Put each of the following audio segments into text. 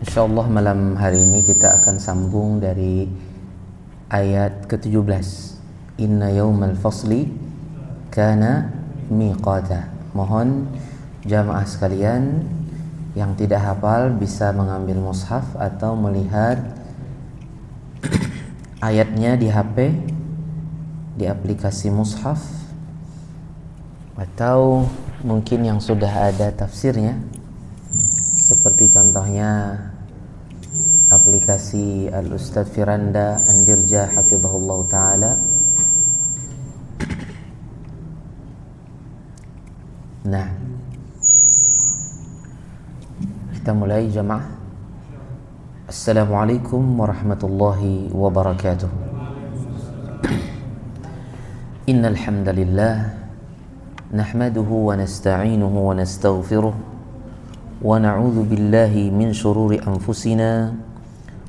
Insyaallah malam hari ini kita akan sambung dari ayat ke-17. Inna yawmal fasli kana miqata. Mohon jamaah sekalian yang tidak hafal bisa mengambil mushaf atau melihat ayatnya di HP, di aplikasi mushaf, atau mungkin yang sudah ada tafsirnya seperti contohnya aplikasi Al-Ustadz Firanda Andirja hafizahullah ta'ala. Nah, kita mulai jamaah. Assalamualaikum warahmatullahi wabarakatuh. Innal hamdalillah nahmaduhu wa nasta'inuhu wa nastaghfiruh wa na'udzu billahi min shururi anfusina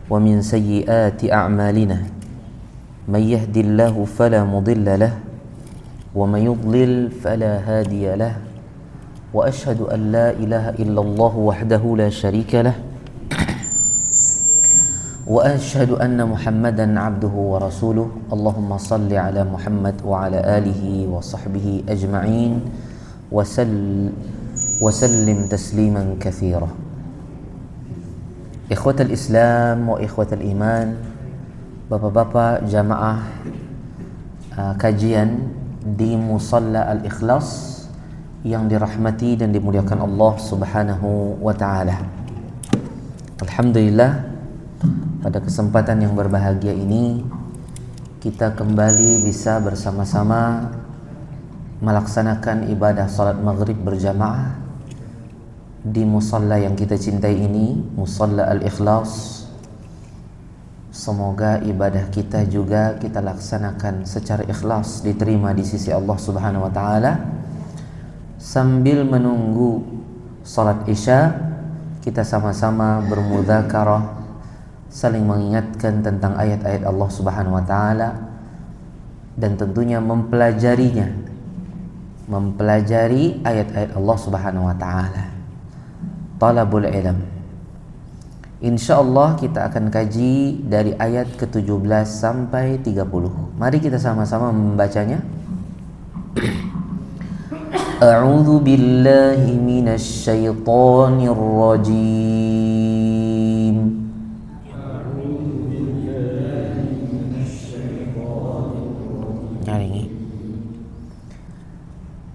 wa min sayyiati a'malina. May yahdihillahu fala mudilla lahu wa may yudlil fala hadiya lahu. Wa ashhadu an la ilaha illallah wahdahu la syarika lahu wa ashhadu anna Muhammadan abduhu wa rasuluh. Allahumma salli ala Muhammad wa ala alihi wa sahbihi ajma'in wa sallim tasliman katsira. Ikhwatal Islam wa ikhwatal iman, bapak-bapak jamaah kajian di Musalla Al-Ikhlas yang dirahmati dan dimuliakan Allah Subhanahu wa taala. Alhamdulillah, pada kesempatan yang berbahagia ini kita kembali bisa bersama-sama melaksanakan ibadah salat maghrib berjamaah di musalla yang kita cintai ini, Musalla Al-Ikhlas. Semoga ibadah kita juga kita laksanakan secara ikhlas, diterima di sisi Allah Subhanahu wa taala. Sambil menunggu salat Isya, kita sama-sama bermudzakarah, saling mengingatkan tentang ayat-ayat Allah Subhanahu wa taala dan tentunya mempelajari ayat-ayat Allah Subhanahu wa taala. Talabul ilm. Insyaallah kita akan kaji dari ayat ke-17 sampai 30. Mari kita sama-sama membacanya. A'udzu billahi minasy syaithanir rajim.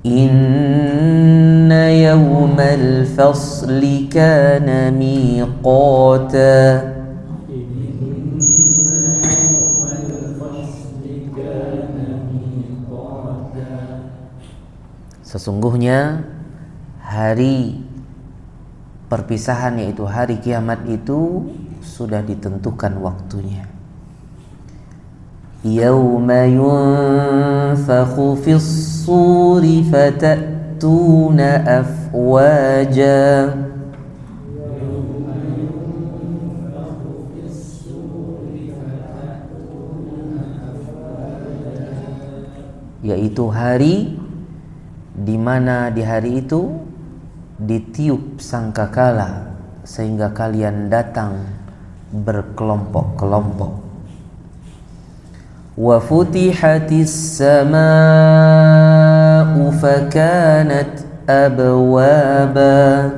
Inna yawmal fasli kana miqata. Sesungguhnya hari perpisahan, yaitu hari kiamat itu sudah ditentukan waktunya. Yawma yunfakhu fis suri fatatuna afwaja. Yaitu hari di mana di hari itu ditiup sangkakala sehingga kalian datang berkelompok-kelompok. Wa futihatis samaa'u fakanat abwaba.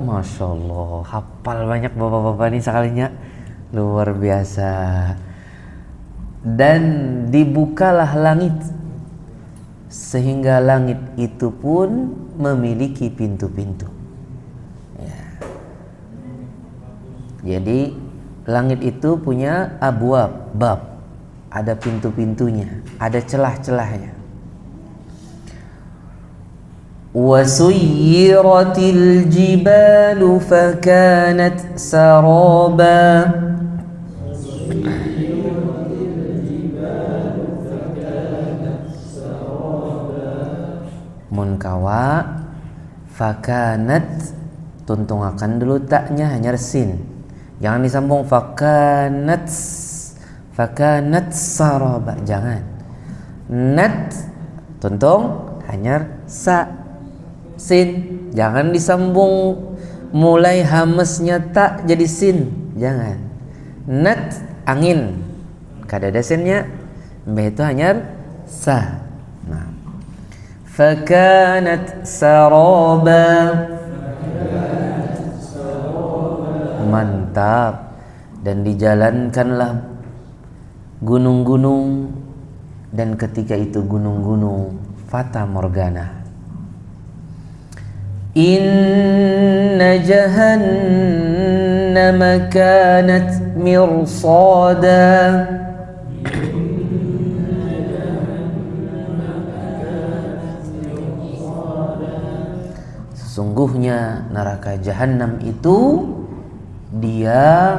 Masya Allah, hafal banyak bapak-bapak ini sekalinya, luar biasa. Dan dibukalah langit sehingga langit itu pun memiliki pintu-pintu. Jadi langit itu punya abwab, bab, ada pintu-pintunya, ada celah-celahnya. Wa suyyiratil jibalu fakanat saraba. Munkawa fakanat, tuntungakan dulu taknya, hanya sin. Jangan disambung fakanat saraba, jangan. Nat Tontong hanyar sa, sin. Jangan disambung mulai hamesnya tak jadi sin, jangan. Nat angin, kada ada sinnya, be itu hanyar sa. Nah, fakanat saraba. Mantap. Dan dijalankanlah gunung-gunung, dan ketika itu gunung-gunung fata morgana. Inna jahannama kanat mirsada. Sesungguhnya neraka jahanam itu dia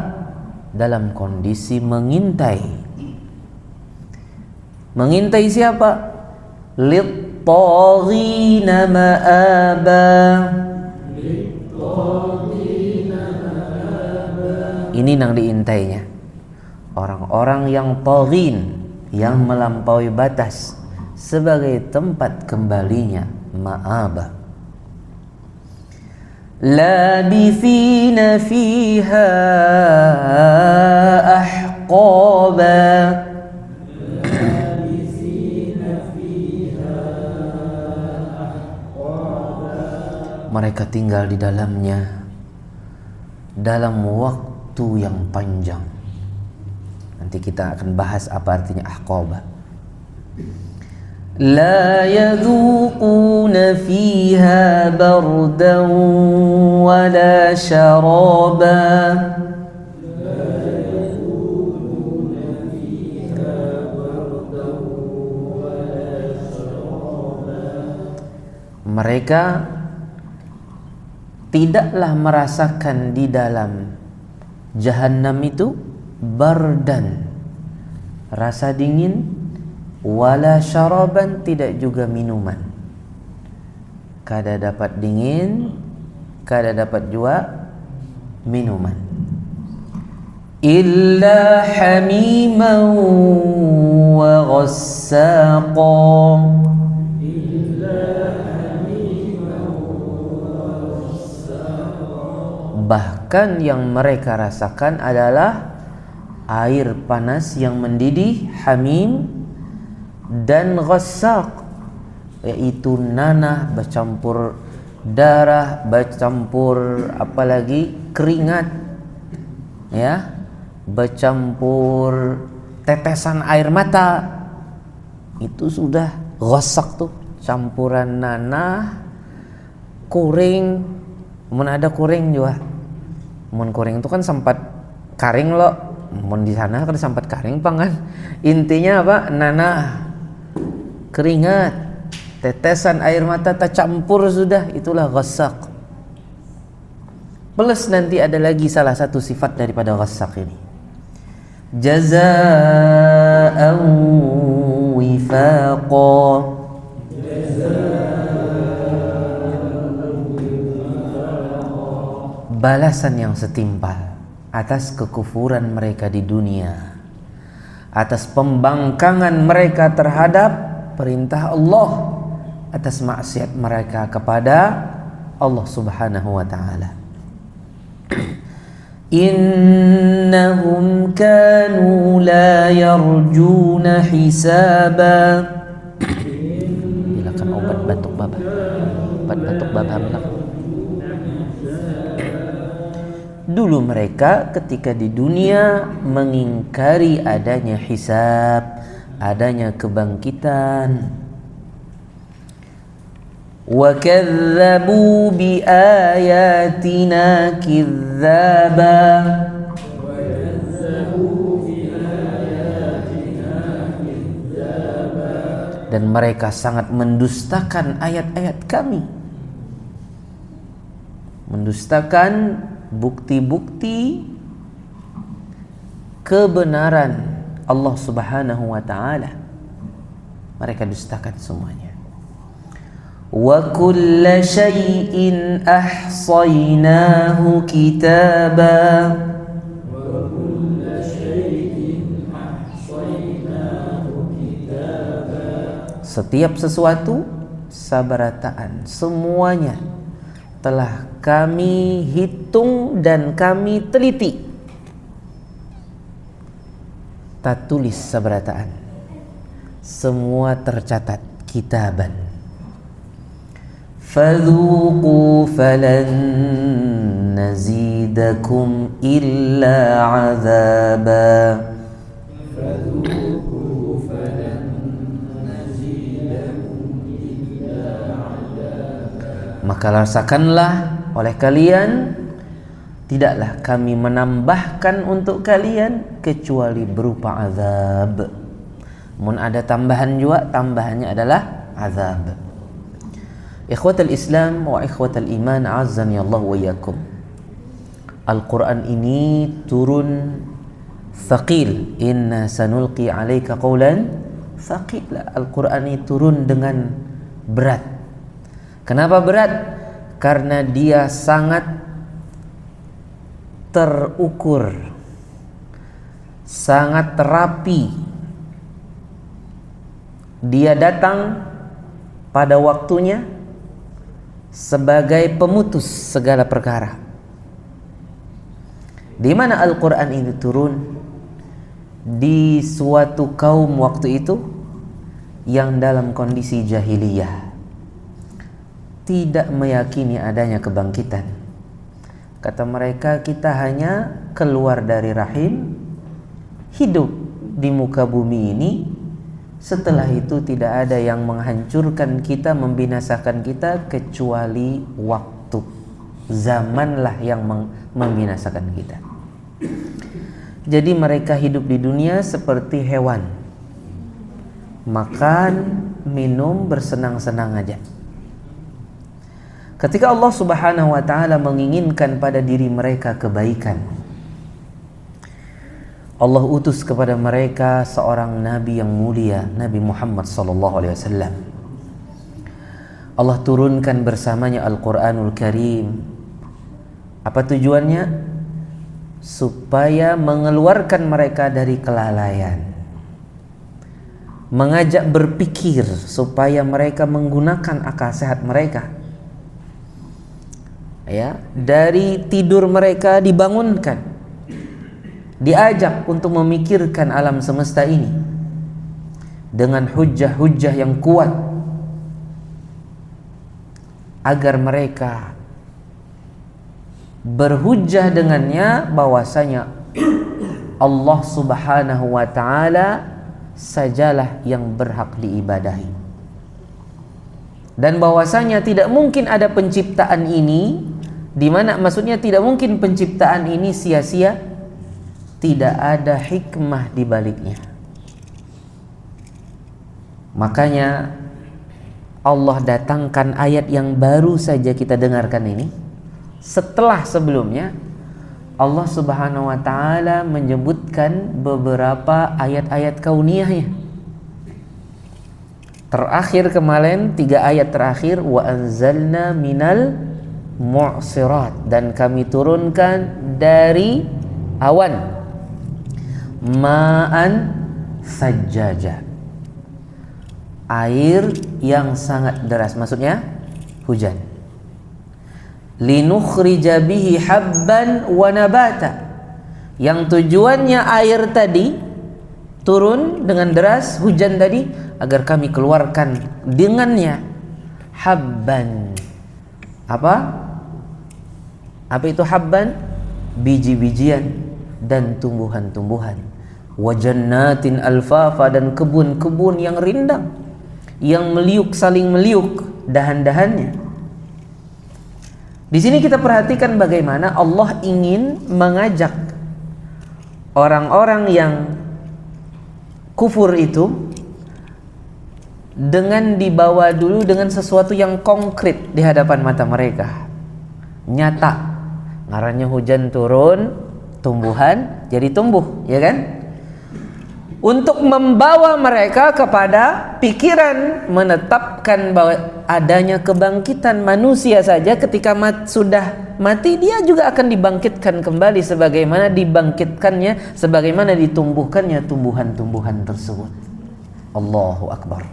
dalam kondisi mengintai. Mengintai siapa? Lit-taghina ma'aba. Ini nang diintainya orang-orang yang taghin, yang melampaui batas, sebagai tempat kembalinya ma'aba. Labithina fiha ahqaba. Mereka tinggal di dalamnya dalam waktu yang panjang. Nanti kita akan bahas apa artinya ahqaba. La yadhuquna fiha bardan wala syaraba. Mereka tidaklah merasakan di dalam Jahannam itu bardan, rasa dingin, wala syaraban, tidak juga minuman. Kada dapat dingin, kada dapat juga minuman. Illa hamiman wa ghassaqa. Bahkan yang mereka rasakan adalah air panas yang mendidih, hamim, dan ghassaq, yaitu nanah bercampur darah, bercampur apalagi keringat, ya, bercampur tetesan air mata. Itu sudah ghassaq tuh, campuran nanah, kuring, mun ada kuring juga. Mun kuring itu kan sempat karing loh, mun di sana kan sempat karing pangan. Intinya apa? Nanah, keringat, tetesan air mata tercampur sudah, itulah ghassaq. Plus nanti ada lagi salah satu sifat daripada ghassaq ini. Jazaa'an wifaqa. Balasan yang setimpal atas kekufuran mereka di dunia, atas pembangkangan mereka terhadap perintah Allah, atas maksiat mereka kepada Allah Subhanahu wa taala. Innahum kanu la yarjuna hisaba. Silakan obat batuk babah. Obat batuk babah belak. Dulu mereka ketika di dunia mengingkari adanya hisab, adanya kebangkitan. Wa kadzdzabu bi ayatina kidzaba. Dan mereka sangat mendustakan ayat-ayat kami, mendustakan bukti-bukti kebenaran Allah Subhanahu wa taala. Mereka dustakan semuanya. Wa kulla syai'in ahsaynahu kitaba. setiap sesuatu sabarataan, semuanya telah kami hitung dan kami teliti. Tak tulis sabarataan, semua tercatat kitaban. Fadhuqu falan nazidakum illa azaba. Maka rasakanlah oleh kalian, tidaklah kami menambahkan untuk kalian kecuali berupa azab. Mun ada tambahan juga, tambahannya adalah azab. Ikhwatal Islam wa ikhwatal iman, azani Allah wa iyyakum. Al-Quran ini turun thaqil. Inna sanulqi alaika qawlan thaqila. Al-Quran ini turun dengan berat. Kenapa berat? Karena dia sangat terukur, sangat terapi. Dia datang pada waktunya sebagai pemutus segala perkara. Di mana Al-Quran ini turun? Di suatu kaum waktu itu yang dalam kondisi jahiliyah, tidak meyakini adanya kebangkitan. Kata mereka, kita hanya keluar dari rahim, hidup di muka bumi ini, setelah itu tidak ada yang menghancurkan kita, membinasakan kita kecuali waktu. Zamanlah yang membinasakan kita. Jadi mereka hidup di dunia seperti hewan, makan, minum, bersenang-senang aja. Ketika Allah Subhanahu wa ta'ala menginginkan pada diri mereka kebaikan, Allah utus kepada mereka seorang nabi yang mulia, Nabi Muhammad sallallahu alaihi wasallam. Allah turunkan bersamanya Al-Qur'anul Karim. Apa tujuannya? Supaya mengeluarkan mereka dari kelalaian, mengajak berpikir supaya mereka menggunakan akal sehat mereka. Ya, dari tidur mereka dibangunkan, diajak untuk memikirkan alam semesta ini dengan hujjah-hujjah yang kuat, agar mereka berhujjah dengannya bahwasanya Allah Subhanahu wa ta'ala sajalah yang berhak diibadahi, dan bahwasanya tidak mungkin ada penciptaan ini, di mana maksudnya tidak mungkin penciptaan ini sia-sia, tidak ada hikmah di baliknya. Makanya Allah datangkan ayat yang baru saja kita dengarkan ini. Setelah sebelumnya Allah Subhanahu wa ta'ala menyebutkan beberapa ayat-ayat kauniyahnya. Terakhir kemarin 3 ayat terakhir, wa anzalna minal mu'sirat, dan kami turunkan dari awan, ma'an sajjaja, air yang sangat deras, maksudnya hujan. Linukhrija bihi habban wa nabata, yang tujuannya air tadi turun dengan deras, hujan tadi, agar kami keluarkan dengannya habban. Apa itu habban? Biji-bijian dan tumbuhan-tumbuhan. Wa jannatin alfafa, dan kebun-kebun yang rindang, yang meliuk, saling meliuk dahan-dahannya. Di sini kita perhatikan bagaimana Allah ingin mengajak orang-orang yang kufur itu dengan dibawa dulu dengan sesuatu yang konkret di hadapan mata mereka, nyata. Ngarannya hujan turun, tumbuhan jadi tumbuh, ya kan? Untuk membawa mereka kepada pikiran menetapkan bahwa adanya kebangkitan manusia saja ketika sudah mati, dia juga akan dibangkitkan kembali sebagaimana dibangkitkannya, sebagaimana ditumbuhkannya tumbuhan-tumbuhan tersebut. Allahu Akbar.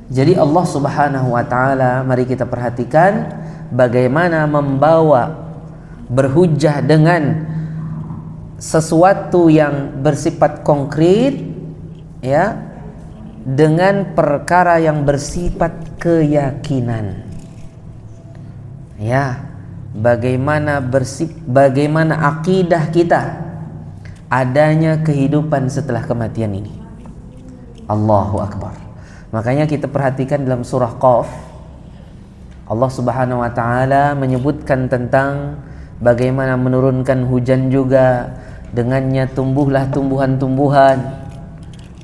Jadi Allah Subhanahu wa taala, mari kita perhatikan bagaimana membawa berhujjah dengan sesuatu yang bersifat konkret, ya, dengan perkara yang bersifat keyakinan. Ya, bagaimana akidah kita adanya kehidupan setelah kematian ini. Allahu Akbar. Makanya kita perhatikan dalam surah Qaf, Allah Subhanahu wa taala menyebutkan tentang bagaimana menurunkan hujan juga, dengannya tumbuhlah tumbuhan-tumbuhan,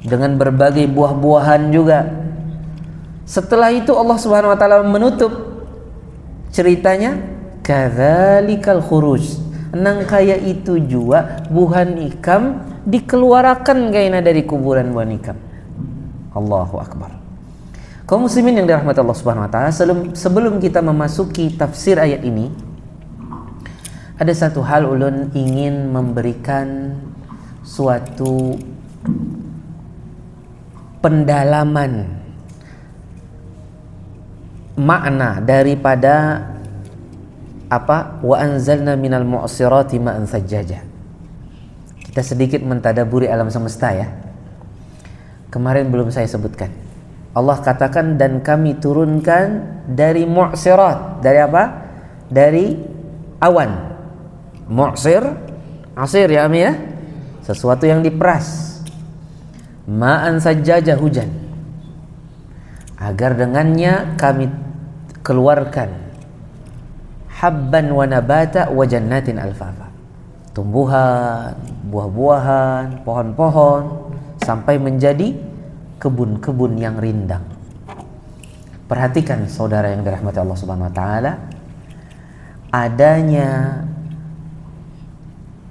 dengan berbagai buah-buahan juga. Setelah itu Allah Subhanahu wa taala menutup ceritanya, kadzalikal khuruj. Nang kaya itu juga buhan ikam dikeluarkan gaina dari kuburan buhan ikam. Allahu Akbar. Kaum muslimin yang dirahmati Allah Subhanahu wa taala, sebelum kita memasuki tafsir ayat ini, ada satu hal ulun ingin memberikan suatu pendalaman makna daripada apa? Wa anzalna minal mu'sirati ma'an sajjaja. Kita sedikit mentadaburi alam semesta, ya. Kemarin belum saya sebutkan. Allah katakan, dan kami turunkan dari mu'sirat. Dari apa? Dari awan. Mu'sir, asir ya Ami, ya. Sesuatu yang diperas. Ma'an sajjaja, hujan. Agar dengannya kami keluarkan habban wa nabata wa jannatin alfafa. Tumbuhan, buah-buahan, pohon-pohon, sampai menjadi kebun-kebun yang rindang. Perhatikan saudara yang dirahmati Allah Subhanahu wa taala, adanya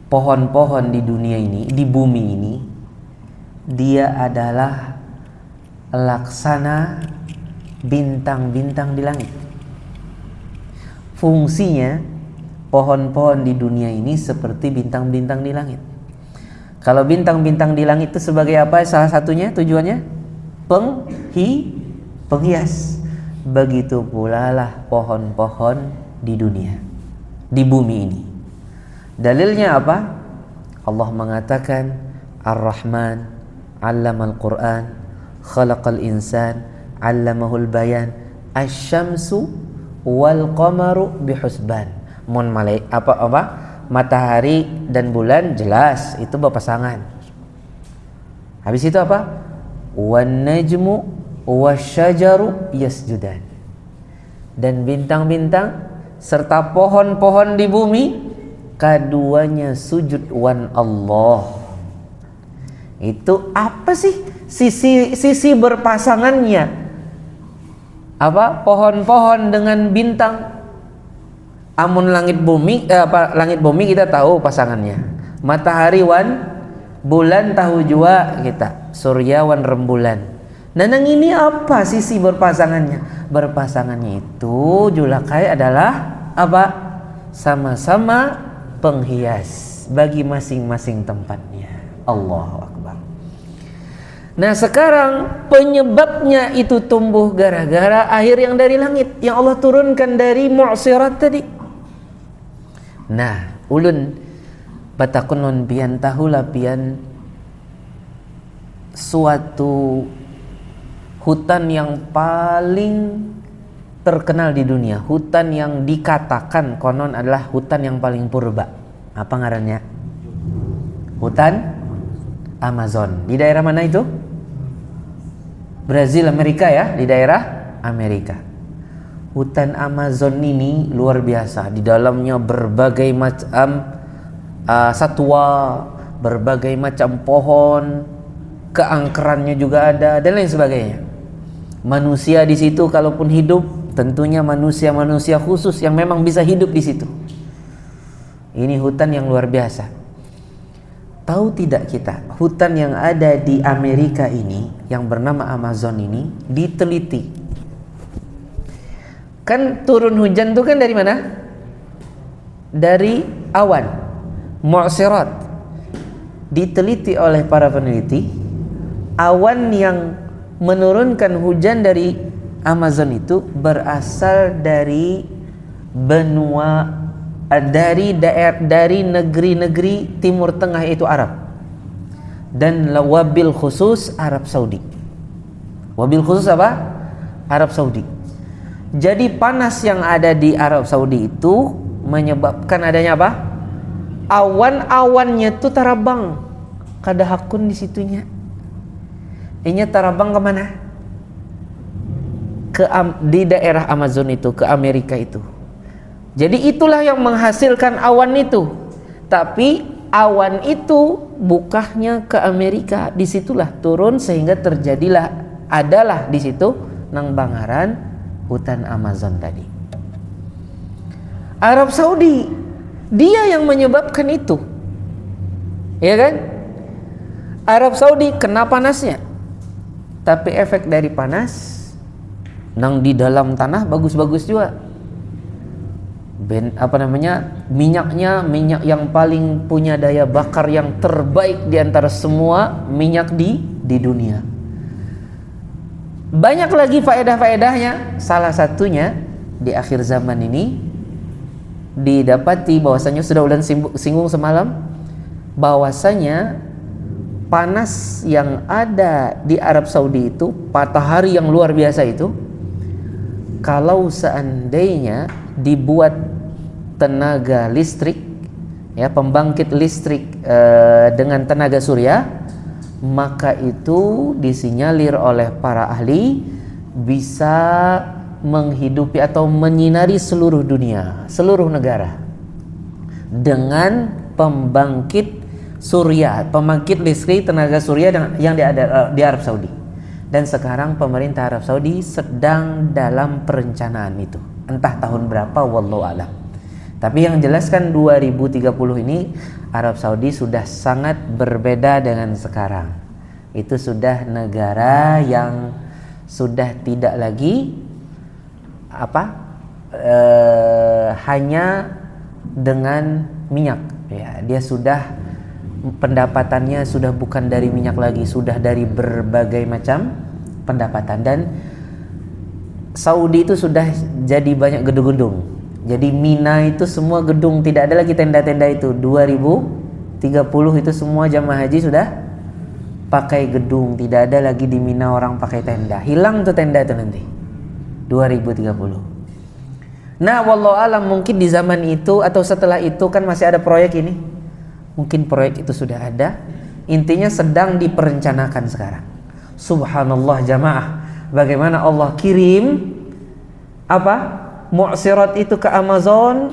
pohon-pohon di dunia ini, di bumi ini, dia adalah laksana bintang-bintang di langit. Fungsinya pohon-pohon di dunia ini seperti bintang-bintang di langit. Kalau bintang-bintang di langit itu sebagai apa? Salah satunya tujuannya penghias. Begitu pula lah pohon-pohon di dunia, di bumi ini. Dalilnya apa? Allah mengatakan, Ar-Rahman 'allamal Qur'an, khalaqal insan, 'allamahul bayan, asy-syamsu wal qamaru bihusban. Matahari dan bulan jelas itu berpasangan. Habis itu apa? Wan najmu wasyajaru yasjudan. Dan bintang-bintang serta pohon-pohon di bumi, keduanya sujud wan Allah. Itu apa sih sisi berpasangannya? Apa? Pohon-pohon dengan bintang. Amun langit bumi kita tahu pasangannya. Matahari wan bulan tahu jua kita. Surya wan rembulan. Nah, nang ini apa sisi berpasangannya? Berpasangannya itu julakai adalah apa? Sama-sama penghias bagi masing-masing tempatnya. Allahu Akbar. Nah, sekarang penyebabnya itu tumbuh gara-gara air yang dari langit, yang Allah turunkan dari mu'sirat tadi. Nah, ulun batakunon pian tahulah pian suatu hutan yang paling terkenal di dunia, hutan yang dikatakan konon adalah hutan yang paling purba. Apa ngarannya? Hutan Amazon. Di daerah mana itu? Brazil, Amerika, ya, di daerah Amerika. Hutan Amazon ini luar biasa. Di dalamnya berbagai macam satwa, berbagai macam pohon, keangkerannya juga ada, dan lain sebagainya. Manusia di situ kalaupun hidup, tentunya manusia-manusia khusus yang memang bisa hidup di situ. Ini hutan yang luar biasa. Tahu tidak kita, hutan yang ada di Amerika ini, yang bernama Amazon ini, diteliti. Kan turun hujan itu kan dari mana? Dari awan, mu'sirat. Diteliti oleh para peneliti, awan yang menurunkan hujan dari Amazon itu berasal dari benua, dari negeri-negeri Timur Tengah, yaitu Arab, dan wabil khusus Arab Saudi. Wabil khusus apa? Arab Saudi. Jadi panas yang ada di Arab Saudi itu menyebabkan adanya apa? Awan-awannya itu tarabang kada hakun di situnya. Ini tarabang kemana? Di daerah Amazon itu, ke Amerika itu. Jadi itulah yang menghasilkan awan itu. Tapi awan itu bukahnya ke Amerika, disitulah turun sehingga adalah di situ nang bangaran hutan Amazon tadi. Arab Saudi dia yang menyebabkan itu, ya kan? Arab Saudi kena panasnya, tapi efek dari panas nang di dalam tanah bagus-bagus juga. Minyaknya minyak yang paling punya daya bakar yang terbaik di antara semua minyak di dunia. Banyak lagi faedah-faedahnya. Salah satunya di akhir zaman ini didapati bahwasanya, sudah ulan singgung semalam, bahwasanya panas yang ada di Arab Saudi itu, matahari yang luar biasa itu, kalau seandainya dibuat tenaga listrik, ya, pembangkit listrik dengan tenaga surya, maka itu disinyalir oleh para ahli bisa menghidupi atau menyinari seluruh dunia, seluruh negara dengan pembangkit surya, pembangkit listrik tenaga surya yang di Arab Saudi. Dan sekarang pemerintah Arab Saudi sedang dalam perencanaan itu, entah tahun berapa, wallahu alam. Tapi yang jelas kan 2030 ini Arab Saudi sudah sangat berbeda dengan sekarang. Itu sudah negara yang sudah tidak lagi hanya dengan minyak, ya. Dia sudah, pendapatannya sudah bukan dari minyak lagi, sudah dari berbagai macam pendapatan. Dan Saudi itu sudah jadi banyak gedung-gedung. Jadi Mina itu semua gedung, tidak ada lagi tenda-tenda itu. 2030 itu semua jamaah haji sudah pakai gedung, tidak ada lagi di Mina orang pakai tenda. Hilang tuh tenda itu nanti 2030. Nah, wallahu alam, mungkin di zaman itu atau setelah itu kan masih ada proyek ini. Mungkin proyek itu sudah ada. Intinya sedang diperencanakan sekarang. Subhanallah jamaah, bagaimana Allah kirim mu'sirat itu ke Amazon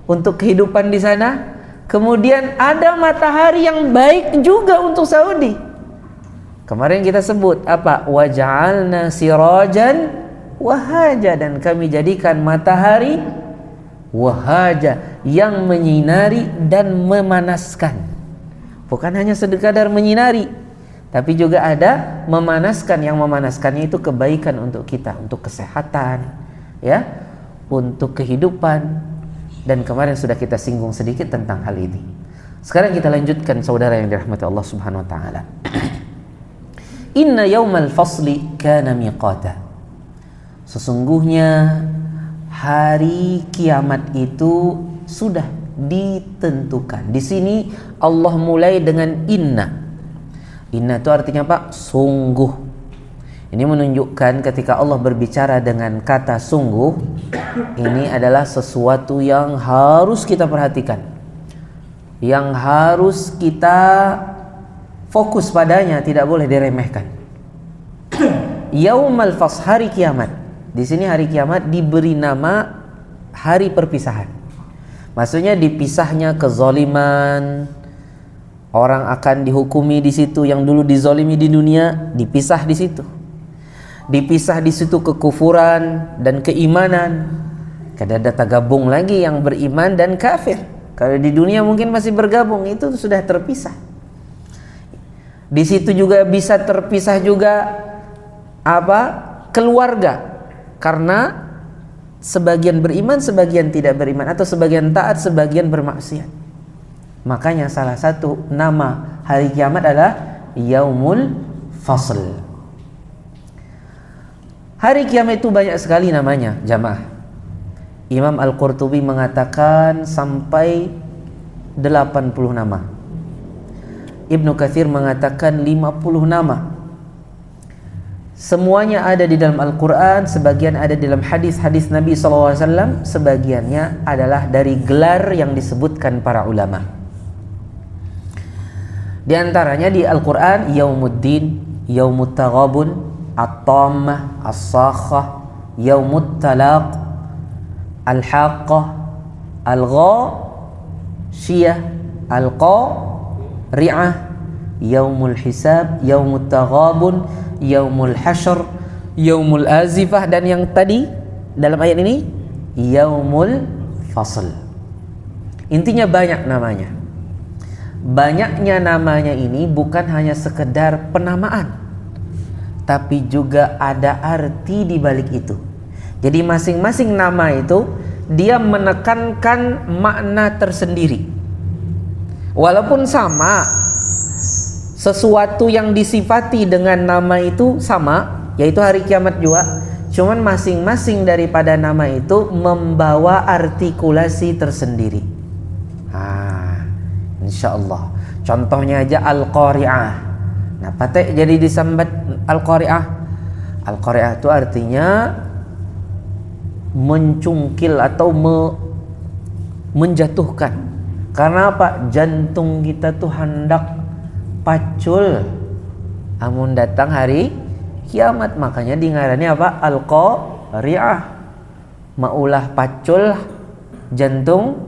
untuk kehidupan di sana. Kemudian ada matahari yang baik juga untuk Saudi. Kemarin kita sebut waja'alna sirajan wahaja, dan kami jadikan matahari wahaja, yang menyinari dan memanaskan. Bukan hanya sekadar menyinari, tapi juga ada memanaskan. Yang memanaskannya itu kebaikan untuk kita, untuk kesehatan, ya, untuk kehidupan. Dan kemarin sudah kita singgung sedikit tentang hal ini. Sekarang kita lanjutkan, saudara yang dirahmati Allah Subhanahu wa taala. Inna yaumal fasli kana miqata. Sesungguhnya hari kiamat itu sudah ditentukan. Di sini Allah mulai dengan inna. Inna itu artinya apa? Sungguh. Ini menunjukkan ketika Allah berbicara dengan kata sungguh, ini adalah sesuatu yang harus kita perhatikan, yang harus kita fokus padanya, tidak boleh diremehkan. Yaumal fasl, hari kiamat. Di sini hari kiamat diberi nama hari perpisahan. Maksudnya dipisahnya kezaliman. Orang akan dihukumi di situ, yang dulu dizalimi di dunia dipisah di situ. Dipisah di situ kekufuran dan keimanan. Kadang ada gabung lagi yang beriman dan kafir. Kalau di dunia mungkin masih bergabung, itu sudah terpisah. Di situ juga bisa terpisah juga keluarga. Karena sebagian beriman, sebagian tidak beriman, atau sebagian taat, sebagian bermaksiat. Makanya salah satu nama hari kiamat adalah Yaumul Fasl. Hari kiamat itu banyak sekali namanya, jamaah. Imam Al-Qurtubi mengatakan sampai 80 nama. Ibnu Katsir mengatakan 50 nama. Semuanya ada di dalam Al-Quran, sebagian ada di dalam hadis-hadis Nabi SAW, sebagiannya adalah dari gelar yang disebutkan para ulama. Di antaranya di Al-Quran, Yaumuddin, Yaumut Taghabun, At-Tammah, As-Sakhah, Yaumut Talaq, Al-Haqqah, Al-Ghashiyah, Al-Qari'ah, Yaumul Hisab, Yaumut Taghabun, Yaumul Hasyr, Yaumul Azifah, dan yang tadi dalam ayat ini Yaumul Fasl. Intinya banyak namanya. Banyaknya namanya ini bukan hanya sekedar penamaan, tapi juga ada arti di balik itu. Jadi masing-masing nama itu dia menekankan makna tersendiri. Walaupun sama, sesuatu yang disifati dengan nama itu sama, yaitu hari kiamat juga, cuman masing-masing daripada nama itu membawa artikulasi tersendiri. Insyaallah. Contohnya aja Al-Qari'ah. Nah, patek jadi disambat Al-Qari'ah. Al-Qari'ah itu artinya mencungkil atau menjatuhkan. Karena apa? Jantung kita tuh hendak pacul amun datang hari kiamat, makanya dingarani apa? Al-Qari'ah. Maulah pacul jantung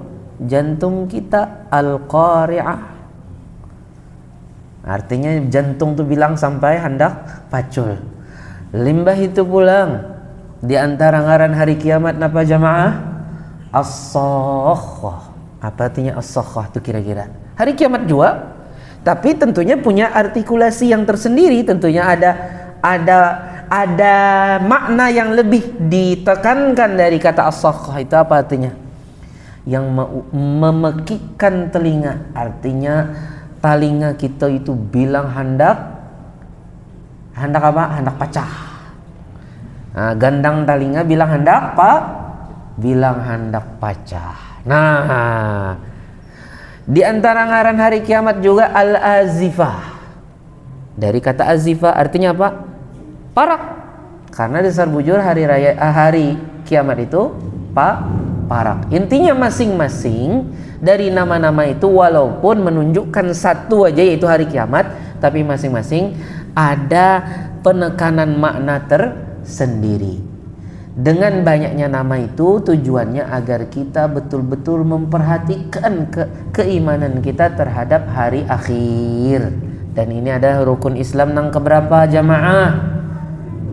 kita, Al-Qari'ah. Artinya jantung tuh bilang sampai hendak pacul. Limbah itu pulang. Di antara ngaran hari kiamat apa jamaah? As-Sakhah. Apa artinya As-Sakhah itu kira-kira? Hari kiamat juga, tapi tentunya punya artikulasi yang tersendiri. Tentunya ada makna yang lebih ditekankan dari kata As-Sakhah. Itu apa artinya? Yang memekikkan telinga. Artinya telinga kita itu bilang hendak apa? Hendak pecah. Nah, gandang telinga bilang hendak apa? Bilang hendak pecah. Nah, di antara ngaran hari kiamat juga Al-Azifah. Dari kata Azifah artinya apa? Parak. Karena dasar bujur hari kiamat itu parak. Intinya masing-masing dari nama-nama itu walaupun menunjukkan satu aja yaitu hari kiamat, tapi masing-masing ada penekanan makna tersendiri. Dengan banyaknya nama itu tujuannya agar kita betul-betul memperhatikan keimanan kita terhadap hari akhir. Dan ini ada rukun Islam nang keberapa jamaah?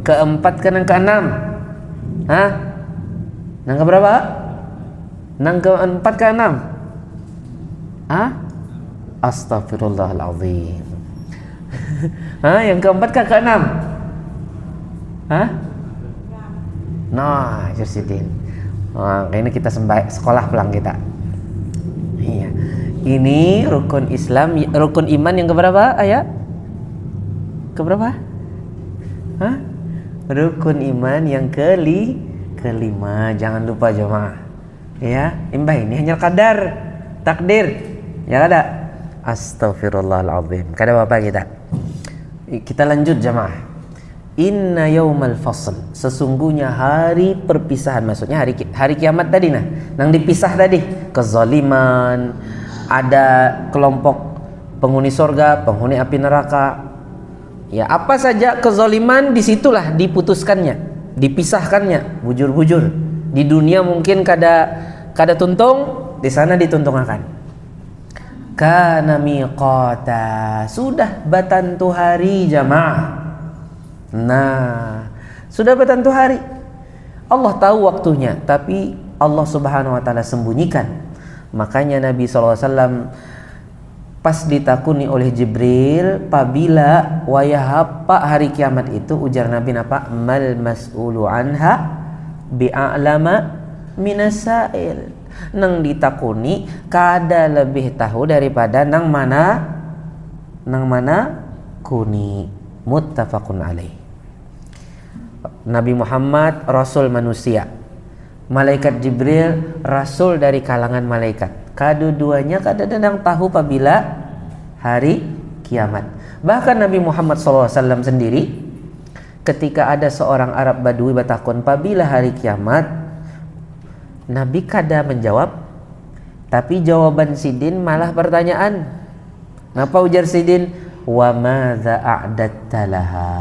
Keempat ke nang keenam? Nang keberapa? Nang keempat ke enam? Astaghfirullahaladzim. Yang keempat ke keenam? Nah, Jersidin. Ini kita sekolah pulang kita. Iya. Ini rukun Islam, rukun iman yang keberapa? Ayat? Keberapa? Rukun iman yang kelima. Jangan lupa jemaah. Ya, imbah ini hanya kadar takdir. Ya ada. Astaghfirullahaladzim. Kada apa kita. Kita lanjut jemaah. Inna yaumal fasl, sesungguhnya hari perpisahan, maksudnya hari kiamat tadi nang dipisah tadi, kezaliman, ada kelompok penghuni surga, penghuni api neraka. Ya, apa saja kezaliman disitulah diputuskannya, dipisahkannya, bujur-bujur. Di dunia mungkin kada tuntung, di sana dituntungakan. Kana miqata, sudah batantu hari jamaah. Nah, sudah bertentu hari. Allah tahu waktunya, tapi Allah Subhanahu wa taala sembunyikan. Makanya Nabi SAW pas ditakuni oleh Jibril, "Pabila wayahapa hari kiamat itu?" Ujar Nabi apa? "Mal mas'ulu anha bi'a'lama minasail." Nang ditakuni kada lebih tahu daripada nang mana kuni. Muttafaqun alaih. Nabi Muhammad rasul manusia, malaikat Jibril rasul dari kalangan malaikat. Kedua-duanya kadang-kadang tahu apabila hari kiamat. Bahkan Nabi Muhammad SAW sendiri ketika ada seorang Arab Badui bertakun apabila hari kiamat, Nabi kada menjawab, tapi jawaban Sidin malah pertanyaan. Apa ujar Sidin? Wa madza a'datta laha.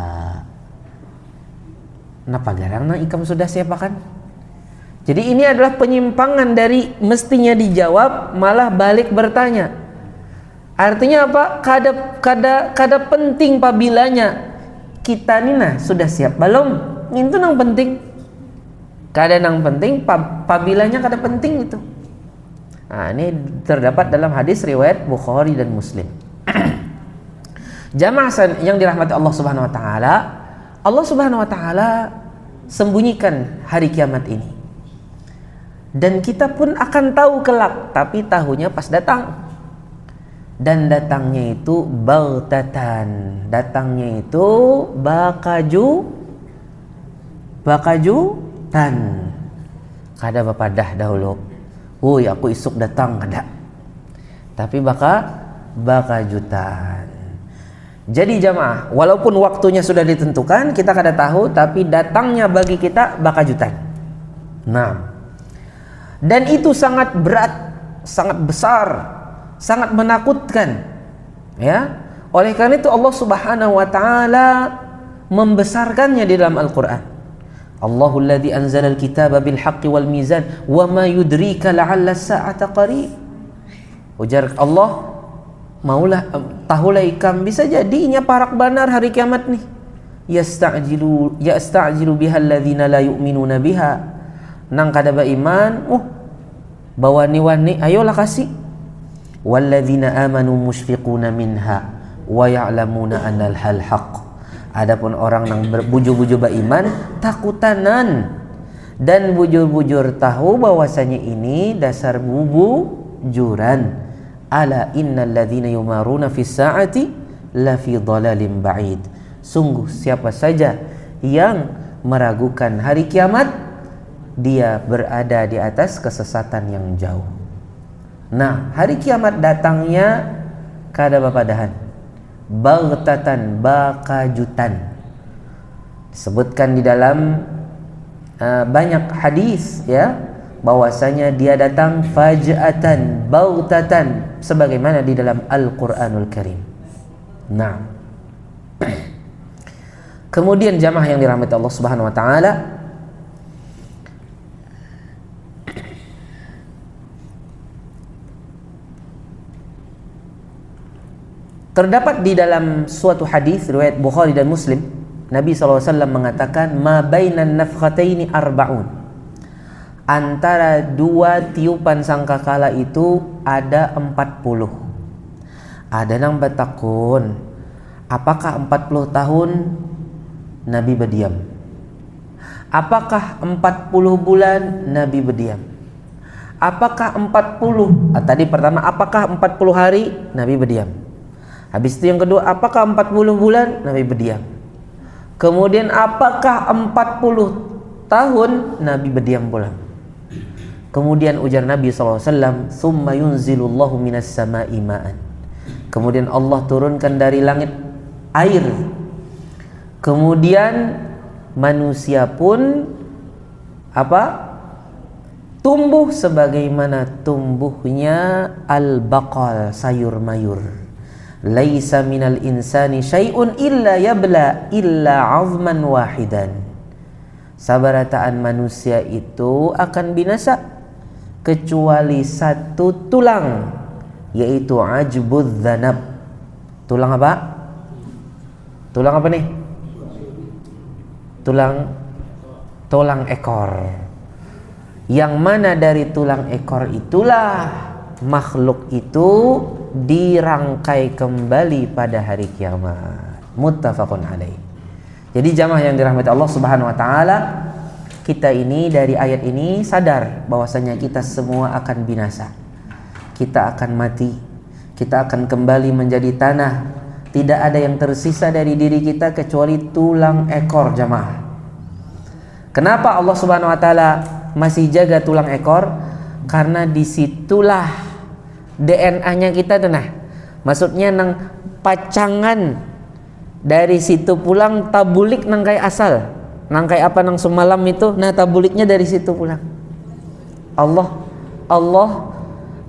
Napa garang ikam sudah siapakan? Jadi ini adalah penyimpangan dari mestinya dijawab malah balik bertanya. Artinya apa? Kada penting pabilanya kita nina sudah siap belum? Itu nang penting. Kada nang penting pabilanya kada penting itu. Nah, ini terdapat dalam hadis riwayat Bukhari dan Muslim. Jamaah yang dirahmati Allah Subhanahu wa taala, Allah Subhanahu wa taala sembunyikan hari kiamat ini. Dan kita pun akan tahu kelak, tapi tahunya pas datang. Dan datangnya itu baghtatan. Datangnya itu bakajutan. Kada bapadah dahulu. Woi, aku isuk datang kada. Tapi bakajutan. Jadi jamaah, walaupun waktunya sudah ditentukan, kita kada tahu, tapi datangnya bagi kita bakajutan. Nah, dan itu sangat berat, sangat besar, sangat menakutkan, ya. Oleh karena itu Allah Subhanahu wa taala membesarkannya di dalam Al-Qur'an. Allahul ladzi anzalal kitaba bil haqqi wal mizan wa ma yudrika la'alla as-sa'ata qarib. Ujar Allah, maulah tahulah ikam bisa jadinya parak benar hari kiamat nih. Yasta'jilu biha alladzina la yu'minuna biha. Nang kada beriman, bawani-wani ayolah kasih. Walladzina amanu musyfiquna minha wa ya'lamuna annal hal haqq. Adapun orang yang berbujur-bujur beriman takutanan dan bujur-bujur tahu bahwasanya ini dasar bujuran. Ala innal ladzina yumaruna fis sa'ati la fi dhalalin ba'id. Sungguh siapa saja yang meragukan hari kiamat, dia berada di atas kesesatan yang jauh. Nah, hari kiamat datangnya kada bapadahan, baghtatan, bakajutan. Disebutkan di dalam banyak hadis, ya, bahwasanya dia datang faj'atan, baghtatan, sebagaimana di dalam Al-Qur'anul Karim. Nah, kemudian jamaah yang dirahmati Allah Subhanahu wa taala, terdapat di dalam suatu hadis riwayat Bukhari dan Muslim, Nabi SAW mengatakan, ma bainan nafkhataini arba'un. Antara dua tiupan sangkakala itu ada 40. Ada nang batakun, apakah 40 tahun Nabi berdiam? Apakah 40 bulan Nabi berdiam? Apakah 40? Tadi pertama, apakah 40 hari Nabi berdiam? Habis itu yang kedua, apakah 40 bulan Nabi berdiam? Kemudian apakah 40 tahun Nabi berdiam pulang? Kemudian ujar Nabi SAW, summa yunzilullahu minas sama'i ma'an. Kemudian Allah turunkan dari langit air. Kemudian manusia pun tumbuh sebagaimana tumbuhnya al-baqal, sayur mayur. Laisa minal insani syai'un illa yabla illa 'azman wahidan. Sabarataan manusia itu akan binasa kecuali satu tulang, yaitu ajbudz dzanab. Tulang apa? Tulang apa nih? Tulang ekor. Yang mana dari tulang ekor itulah makhluk itu dirangkai kembali pada hari kiamat. Muttafaqun alaih. Jadi jamaah yang dirahmati Allah Subhanahu wa taala, kita ini dari ayat ini sadar bahwasanya kita semua akan binasa. Kita akan mati. Kita akan kembali menjadi tanah. Tidak ada yang tersisa dari diri kita kecuali tulang ekor, jamaah. Kenapa Allah Subhanahu wa taala masih jaga tulang ekor? Karena disitulah DNA-nya kita tuh nah. Maksudnya nang pacangan dari situ pulang tabulik nang kai asal. Nang kai apa nang semalam itu, nah tabuliknya dari situ pulang. Allah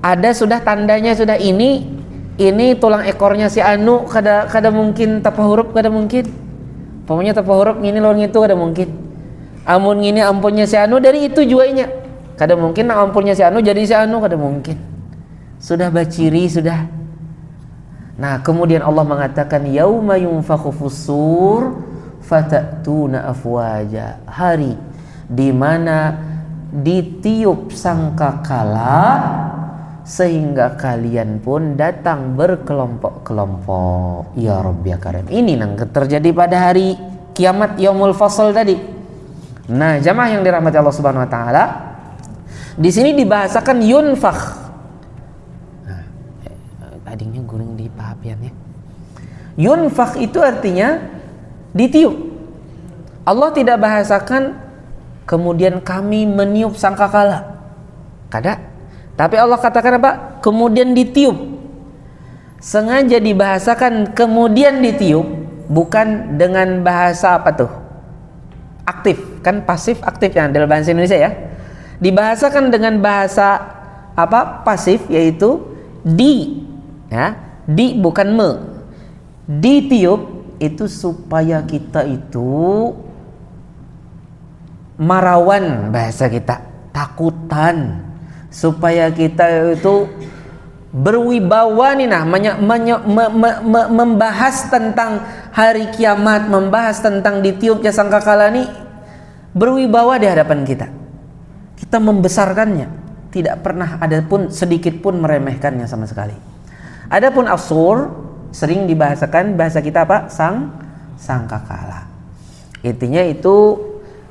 ada sudah tandanya sudah ini tulang ekornya si anu kada mungkin tapa huruf kada mungkin. Pokoknya tapa huruf ini lawan itu kada mungkin. Amun ini ampunnya si anu dari itu juainya. Kada mungkin ampunnya si anu jadi si anu kada mungkin. Sudah baciri sudah. Nah, kemudian Allah mengatakan yauma yunfakhu fus-sur fatatuna afwaja, hari di mana ditiup sangkakala sehingga kalian pun datang berkelompok-kelompok. Ya Rabbi ya Karim. Ini yang terjadi pada hari kiamat yaumul fasl tadi. Nah, jamaah yang dirahmati Allah Subhanahu wa taala, di sini dibahasakan yunfakh. Nah, tadinya guring di pahapiannya. Yunfakh itu artinya ditiup. Allah tidak bahasakan kemudian kami meniup sangkakala. Kada. Tapi Allah katakan apa? Kemudian ditiup. Sengaja dibahasakan kemudian ditiup, bukan dengan bahasa apa tuh? Aktif, kan pasif aktif yang dalam bahasa Indonesia ya. Dibahasakan dengan bahasa apa? Pasif, yaitu di. Ya, di bukan me. Ditiup itu supaya kita itu marawan, bahasa kita takutan, supaya kita itu berwibawa nih nah, membahas tentang hari kiamat, membahas tentang ditiupnya sangkakala nih, berwibawa di hadapan kita. Kita membesarkannya, tidak pernah ada pun sedikit pun meremehkannya sama sekali. Adapun asur sering dibahasakan bahasa kita apa? Sangkakala. Intinya itu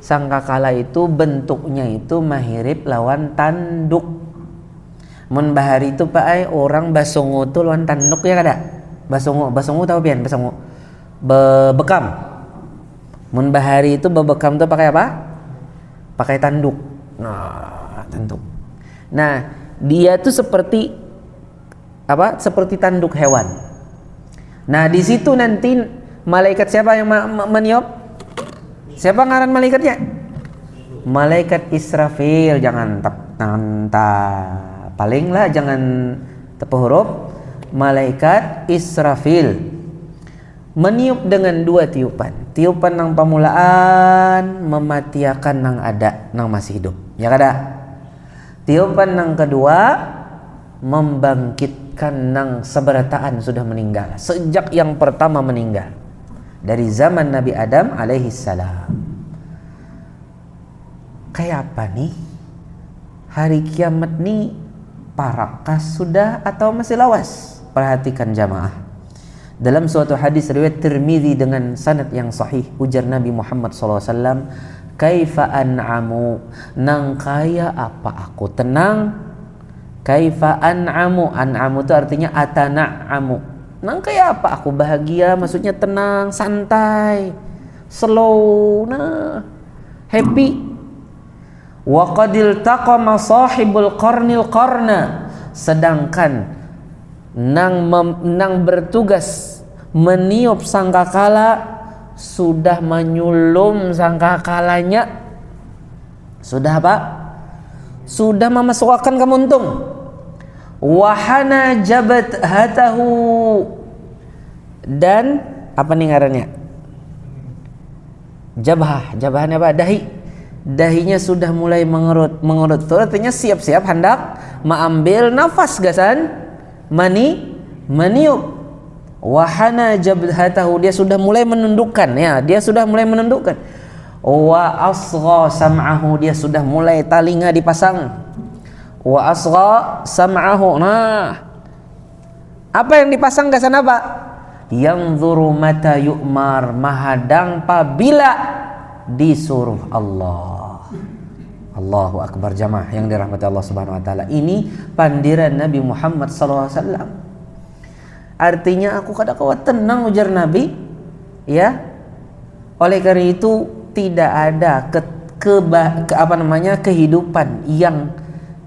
sangkakala itu bentuknya itu mahirip lawan tanduk. Mun bahari itu pak orang basungu tuh lawan tanduk ya kada? Basungu tahu pian basungu? Bekam. Mun bahari itu bebekam tuh pakai apa? Pakai tanduk. Nah, tanduk. Nah, dia tuh seperti apa? Seperti tanduk hewan. Nah, di situ nanti malaikat siapa yang meniup? Siapa ngaran malaikatnya? Malaikat Israfil. Jangan palinglah jangan tepu huruf. Malaikat Israfil meniup dengan dua tiupan. Tiupan nang pamulaan mematiakan nang ada, nang masih hidup. Ya kada? Tiupan nang kedua membangkitkan nang seberataan sudah meninggal, sejak yang pertama meninggal dari zaman Nabi Adam alaihi salam. Kayak apa nih hari kiamat nih? Parakas sudah atau masih lawas? Perhatikan jamaah. Dalam suatu hadis riwayat Tirmidzi dengan sanad yang sahih, ujar Nabi Muhammad SAW, kaifa an'amu, nang kaya apa aku tenang. Kaifa an'amu, an'amu itu artinya atana'amu, nang kayak apa aku bahagia, maksudnya tenang, santai, slow, nah happy. Wa qadil taqama sahibul qarnil qarna, sedangkan nang bertugas meniup sangkakala sudah menyulum sangkakalanya, sudah apa? Sudah memasukkan kemuntung. Wahana jabat hatahu, dan apa nih ngarannya? Jabahnya apa? Dahinya sudah mulai mengerut. Itu artinya siap-siap hendak mengambil nafas gasan meniup. Wahana jabat hatahu, dia sudah mulai menundukkan ya, Wa asgha sam'ahu, dia sudah mulai talinga dipasang. Wa asgha sam'ahu, nah apa yang dipasang gasan apa? Yanzuru mata yu'mar, mahadang pabila disuruh Allah. Allahu akbar jamaah yang dirahmati Allah Subhanahu wa taala. Ini pandiran Nabi Muhammad sallallahu alaihi wasallam. Artinya aku kada kuat tenang, ujar Nabi. Ya. Oleh karena itu tidak ada kehidupan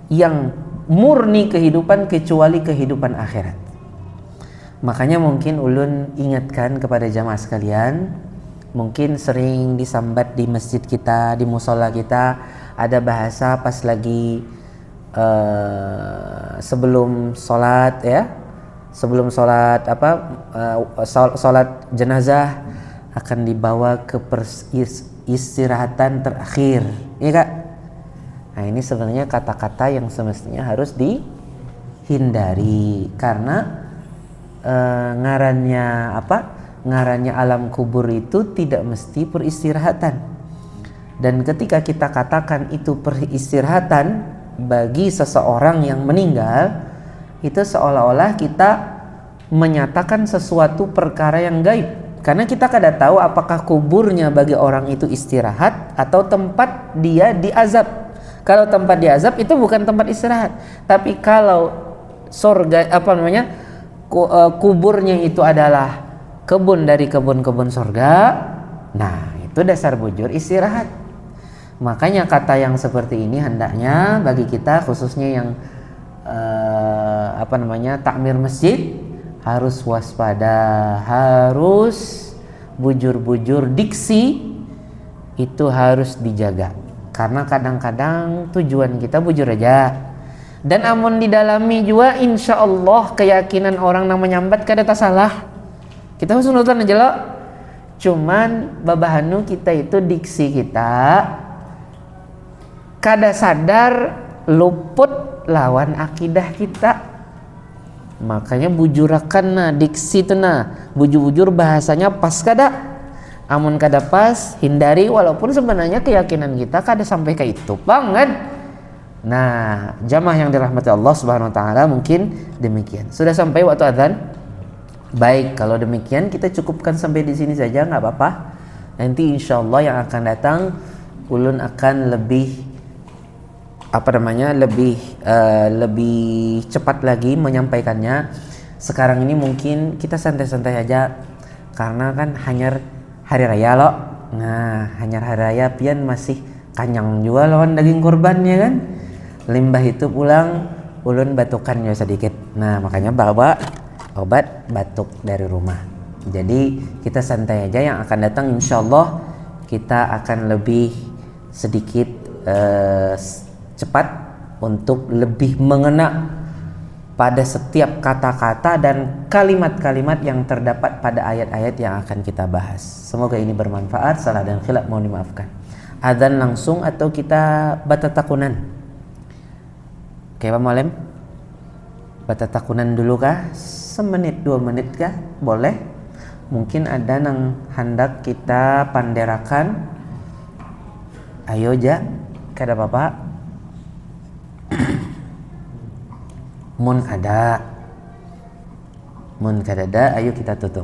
yang murni kehidupan kecuali kehidupan akhirat. Makanya mungkin ulun ingatkan kepada jamaah sekalian, mungkin sering disambat di masjid kita, di musola kita, ada bahasa pas lagi sebelum sholat ya, sebelum sholat sholat jenazah akan dibawa ke istirahatan terakhir, ya Kak. Nah ini sebenarnya kata-kata yang semestinya harus dihindari karena ngarannya alam kubur itu tidak mesti peristirahatan. Dan ketika kita katakan itu peristirahatan bagi seseorang yang meninggal, itu seolah-olah kita menyatakan sesuatu perkara yang gaib. Karena kita kada tahu apakah kuburnya bagi orang itu istirahat atau tempat dia diazab. Kalau tempat diazab itu bukan tempat istirahat. Tapi kalau surga kuburnya itu adalah kebun dari kebun-kebun surga, nah itu dasar bujur istirahat. Makanya kata yang seperti ini hendaknya bagi kita khususnya yang takmir masjid harus waspada, harus bujur-bujur diksi itu harus dijaga. Karena kadang-kadang tujuan kita bujur aja. Dan amun didalami juga insya Allah keyakinan orang yang menyambat kada tak salah. Kita harus nonton aja loh. Cuman babahanu kita itu diksi kita kada sadar luput lawan akidah kita. Makanya bujurakan diksi itu bujur-bujur bahasanya pas kada. Amun kada pas hindari, walaupun sebenarnya keyakinan kita kada sampai ke itu banget. Nah, jamaah yang dirahmati Allah Subhanahu wa taala, mungkin demikian. Sudah sampai waktu azan? Baik, kalau demikian kita cukupkan sampai di sini saja, nggak apa-apa. Nanti insyaallah yang akan datang ulun akan lebih lebih cepat lagi menyampaikannya. Sekarang ini mungkin kita santai-santai aja karena kan hanyar hari raya loh. Nah, hanyar hari raya pian masih kanyang juga lawan daging kurban ya kan. Limbah itu pulang ulun batukannya sedikit. Nah, makanya bawa obat batuk dari rumah. Jadi kita santai aja, yang akan datang insyaallah kita akan lebih sedikit cepat untuk lebih mengena pada setiap kata-kata dan kalimat-kalimat yang terdapat pada ayat-ayat yang akan kita bahas. Semoga ini bermanfaat. Salah dan khilaf mohon dimaafkan. Adzan langsung atau kita batatakunan? Oke Pak Mualim, batatakunan dulu kah? Semenit 2 menit kah? Boleh? Mungkin ada yang hendak kita panderakan. Ayo ja, kada apa-apa. Mun kada ada, ayo kita tutup.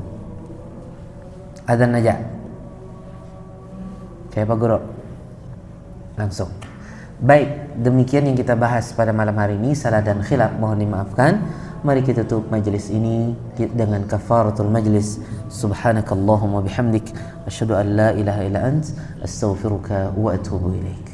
Adzan aja. Kayak Pak Guru. Langsung. Baik, demikian yang kita bahas pada malam hari ini. Salah dan khilaf mohon dimaafkan. Mari kita tutup majelis ini dengan kafaratul majlis. Subhanakallahumma bihamdik asyhadu an la ilaha illa ant astaghfiruka wa atubu ilaik.